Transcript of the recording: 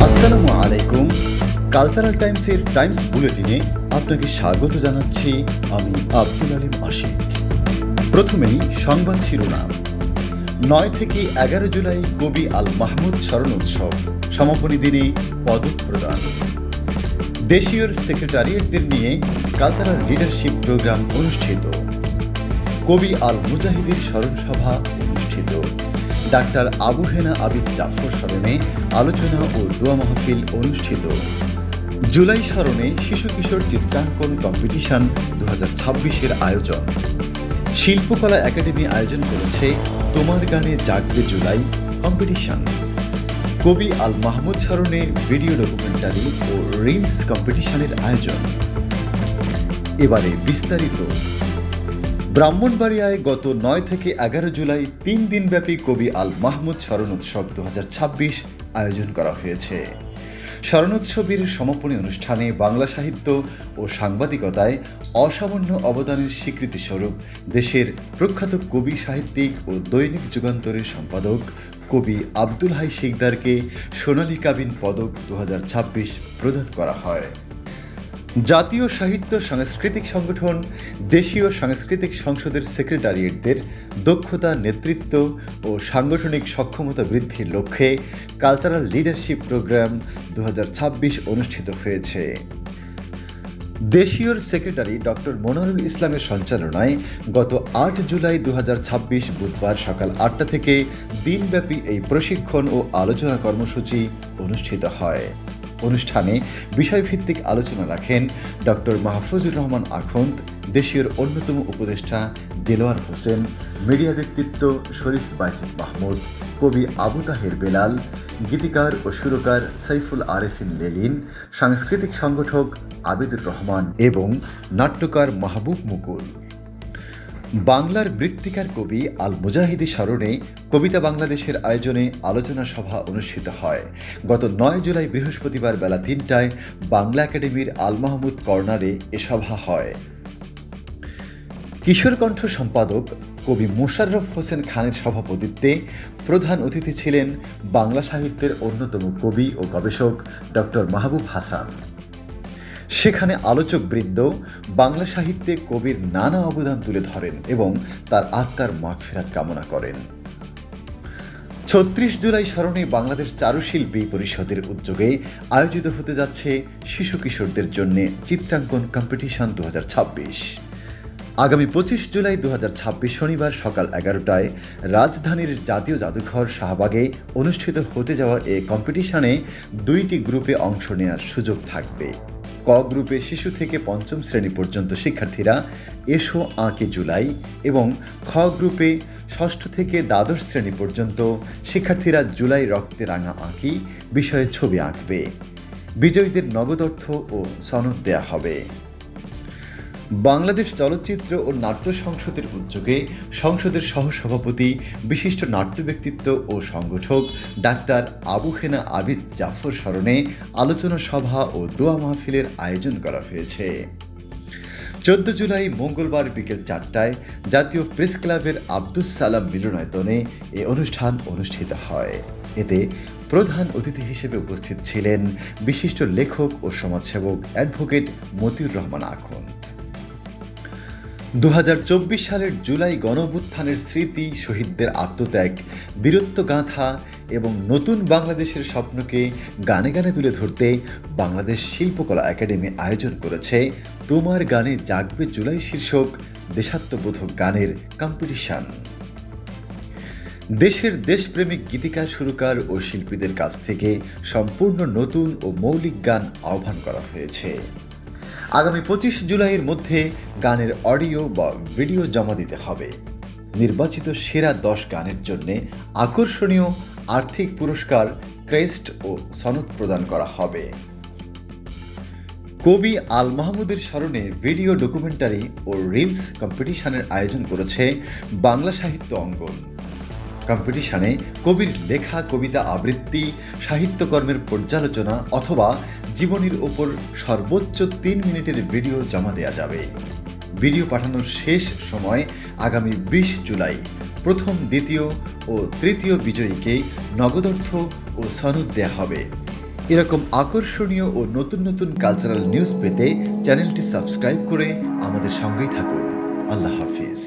আসসালামু আলাইকুম। কালচারাল টাইমসের টাইমস বুলেটিনে আপনাকে স্বাগত জানাচ্ছি আমি আব্দুল আলিম আশিক। প্রথমেই সংবাদ শিরোনাম। ৯ থেকে ১১ জুলাই কবি আল মাহমুদ স্মরণ উৎসব, সমাপনী দিনে পদক প্রদান। দেশীয় সেক্রেটারিয়েটদের নিয়ে কালচারাল লিডারশিপ প্রোগ্রাম অনুষ্ঠিত। কবি আল মুজাহিদের স্মরণ সভা অনুষ্ঠিত। ডাক্তার আবু হেনা আবিদ জাফর স্মরণে আলোচনা ও দোয়া মাহফিল অনুষ্ঠিত। জুলাই স্মরণে শিশু কিশোর চিত্রাঙ্কন কম্পিটিশন 2026-এর আয়োজন। শিল্পকলা একাডেমি আয়োজন করেছে তোমার গানে জাগবে জুলাই কম্পিটিশন। কবি আল মাহমুদ স্মরণে ভিডিও ডকুমেন্টারি ও রিলস কম্পিটিশনের আয়োজন। এবারে বিস্তারিত। ব্রাহ্মণবাড়িয়ায় গত ৯ থেকে ১১ জুলাই ৩ দিনব্যাপী কবি আল মাহমুদ স্মরণ উৎসব 2026 আয়োজন করা হয়েছে। স্মরণোৎসবের সমাপনী অনুষ্ঠানে বাংলা সাহিত্য ও সাংবাদিকতায় অসামান্য অবদানের স্বীকৃতিস্বরূপ দেশের প্রখ্যাত কবি সাহিত্যিক ও দৈনিক যুগান্তরের সম্পাদক কবি আব্দুল হাই শিকদারকে সোনালী কাবিন পদক 2026 প্রদান করা হয়। জাতীয় সাহিত্য সাংস্কৃতিক সংগঠন দেশীয় সাংস্কৃতিক সংসদের সেক্রেটারিয়েটদের দক্ষতা, নেতৃত্ব ও সাংগঠনিক সক্ষমতা বৃদ্ধির লক্ষ্যে কালচারাল লিডারশিপ প্রোগ্রাম 2026 অনুষ্ঠিত হয়েছে। দেশীয় সেক্রেটারি ডক্টর মনোয়ারুল ইসলামের সঞ্চালনায় গত ৮ জুলাই 2026 বুধবার সকাল ৮টা থেকে দিনব্যাপী এই প্রশিক্ষণ ও আলোচনা কর্মসূচি অনুষ্ঠিত হয়। অনুষ্ঠানে বিষয়ভিত্তিক আলোচনা রাখেন ডক্টর মাহফুজুর রহমান আখন্দ, দেশীয় অন্যতম উপদেষ্টা দেলোয়ার হোসেন, মিডিয়া ব্যক্তিত্ব শরীফ বাইজিদ মাহমুদ, কবি আবু তাহের বেলাল, গীতিকার ও সুরকার সাইফুল আরেফিন লেলিন, সাংস্কৃতিক সংগঠক আবিদুর রহমান এবং নাট্যকার মাহবুব মুকুল। বাংলার মৃত্তিকার কবি আল মুজাহিদি স্মরণে কবিতা বাংলাদেশের আয়োজনে আলোচনা সভা অনুষ্ঠিত হয়। গত ৯ জুলাই বৃহস্পতিবার বেলা ৩টায় বাংলা একাডেমির আল মাহমুদ কর্নারে এ সভা হয়। কিশোর কণ্ঠ সম্পাদক কবি মোশাররফ হোসেন খানের সভাপতিত্বে প্রধান অতিথি ছিলেন বাংলা সাহিত্যের অন্যতম কবি ও গবেষক ডক্টর মাহবুব হাসান। সেখানে আলোচকবৃন্দ বাংলা সাহিত্যে কবির নানা অবদান তুলে ধরেন এবং তার আত্মার মাগফিরাত কামনা করেন। ৩৬ জুলাই স্মরণে বাংলাদেশ চারুশিল্পী পরিষদের উদ্যোগে আয়োজিত হতে যাচ্ছে শিশু কিশোরদের জন্য চিত্রাঙ্কন কম্পিটিশন 2026। আগামী ২৫ জুলাই 2026 শনিবার সকাল ১১টায় রাজধানীর জাতীয় জাদুঘর শাহবাগে অনুষ্ঠিত হতে যাওয়া এই কম্পিটিশনে ২টি গ্রুপে অংশ নেওয়ার সুযোগ থাকবে। ক গ্রুপে শিশু থেকে পঞ্চম শ্রেণী পর্যন্ত শিক্ষার্থীরা এসো আঁকে জুলাই এবং খ গ্রুপে ষষ্ঠ থেকে দ্বাদশ শ্রেণী পর্যন্ত শিক্ষার্থীরা জুলাই রক্তে রাঙা আঁকি বিষয়ে ছবি আঁকবে। বিজয়ীদের নগদ অর্থ ও সনদ দেয়া হবে। বাংলাদেশ চলচ্চিত্র ও নাট্য সংসদের উদ্যোগে সংসদের সহসভাপতি বিশিষ্ট নাট্য ব্যক্তিত্ব ও সংগঠক ডাক্তার আবু হেনা আবিদ জাফর স্মরণে আলোচনা সভা ও দোয়া মাহফিলের আয়োজন করা হয়েছে। ১৪ জুলাই মঙ্গলবার বিকেল ৪টায় জাতীয় প্রেস ক্লাবের আব্দুস সালাম মিলনায়তনে এ অনুষ্ঠান অনুষ্ঠিত হয়। এতে প্রধান অতিথি হিসেবে উপস্থিত ছিলেন বিশিষ্ট লেখক ও সমাজসেবক অ্যাডভোকেট মতিউর রহমান আখন্দ। ২০২৪ সালের জুলাই গণঅভ্যুত্থানের স্মৃতি, শহীদদের আত্মত্যাগ, বীরত্বগাথা এবং নতুন বাংলাদেশের স্বপ্নকে গানে গানে তুলে ধরতে বাংলাদেশ শিল্পকলা একাডেমি আয়োজন করেছে তোমার গানে জাগবে জুলাই শীর্ষক দেশাত্মবোধক গানের কম্পিটিশন। দেশের দেশপ্রেমিক গীতিকার, সুরকার ও শিল্পীদের কাছ থেকে সম্পূর্ণ নতুন ও মৌলিক গান আহ্বান করা হয়েছে। আগামী ২৫ জুলাইয়ের মধ্যে গানের অডিও বা ভিডিও জমা দিতে হবে। নির্বাচিত সেরা ১০ গানের জন্য আকর্ষণীয় আর্থিক পুরস্কার, ক্রেস্ট ও সনদ প্রদান করা হবে। কবি আল মাহমুদের স্মরণে ভিডিও ডকুমেন্টারি ও রিলস কম্পিটিশনের আয়োজন করেছে বাংলা সাহিত্য অঙ্গন। কম্পিটিশনে কবির লেখা কবিতা আবৃত্তি, সাহিত্যকর্মের পর্যালোচনা অথবা জীবনীর ওপর সর্বোচ্চ ৩ মিনিটের ভিডিও জমা দেওয়া যাবে। ভিডিও পাঠানোর শেষ সময় আগামী ২০ জুলাই। প্রথম, দ্বিতীয় ও তৃতীয় বিজয়ীকে নগদ অর্থ ও সনদ দেয়া হবে। এরকম আকর্ষণীয় ও নতুন নতুন কালচারাল নিউজ পেতে চ্যানেলটি সাবস্ক্রাইব করে আমাদের সঙ্গেই থাকুন। আল্লাহ হাফিজ।